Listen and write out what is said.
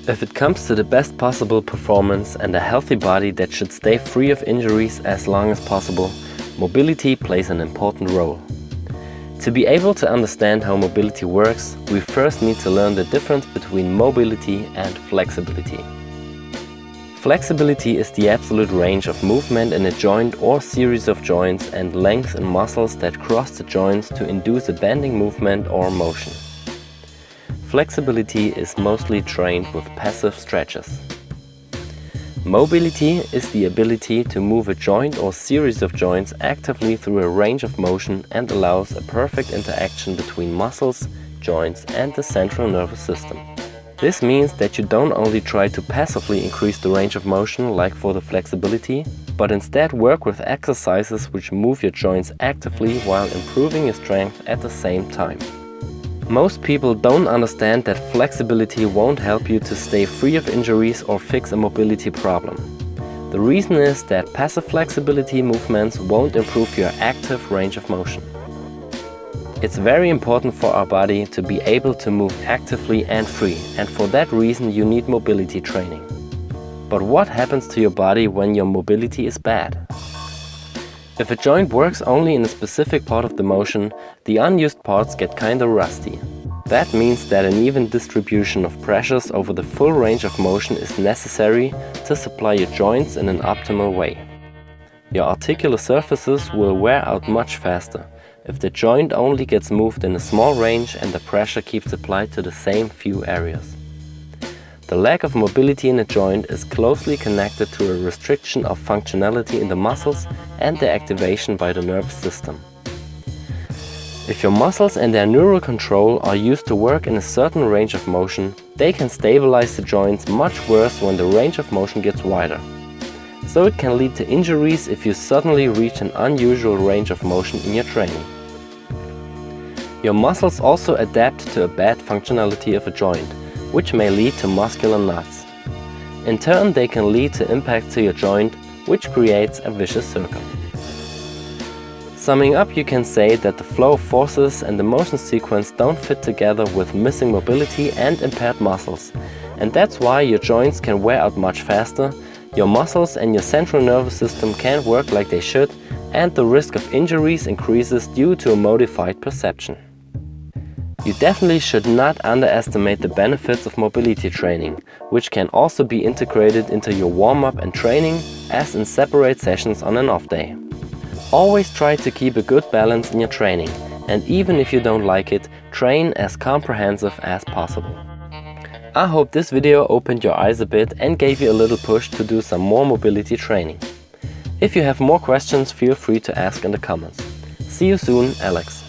If it comes to the best possible performance and a healthy body that should stay free of injuries as long as possible, mobility plays an important role. To be able to understand how mobility works, we first need to learn the difference between mobility and flexibility. Flexibility is the absolute range of movement in a joint or series of joints and length in muscles that cross the joints to induce a bending movement or motion. Flexibility is mostly trained with passive stretches. Mobility is the ability to move a joint or series of joints actively through a range of motion and allows a perfect interaction between muscles, joints and the central nervous system. This means that you don't only try to passively increase the range of motion like for the flexibility, but instead work with exercises which move your joints actively while improving your strength at the same time. Most people don't understand that flexibility won't help you to stay free of injuries or fix a mobility problem. The reason is that passive flexibility movements won't improve your active range of motion. It's very important for our body to be able to move actively and free, and for that reason you need mobility training. But what happens to your body when your mobility is bad? If a joint works only in a specific part of the motion, the unused parts get kinda rusty. That means that an even distribution of pressures over the full range of motion is necessary to supply your joints in an optimal way. Your articular surfaces will wear out much faster if the joint only gets moved in a small range and the pressure keeps applied to the same few areas. The lack of mobility in a joint is closely connected to a restriction of functionality in the muscles and their activation by the nervous system. If your muscles and their neural control are used to work in a certain range of motion, they can stabilize the joints much worse when the range of motion gets wider. So it can lead to injuries if you suddenly reach an unusual range of motion in your training. Your muscles also adapt to a bad functionality of a joint, which may lead to muscular knots. In turn, they can lead to impact to your joint, which creates a vicious circle. Summing up, you can say that the flow of forces and the motion sequence don't fit together with missing mobility and impaired muscles, and that's why your joints can wear out much faster, your muscles and your central nervous system can't work like they should, and the risk of injuries increases due to a modified perception. You definitely should not underestimate the benefits of mobility training, which can also be integrated into your warm-up and training, as in separate sessions on an off day. Always try to keep a good balance in your training, and even if you don't like it, train as comprehensive as possible. I hope this video opened your eyes a bit and gave you a little push to do some more mobility training. If you have more questions, feel free to ask in the comments. See you soon, Alex.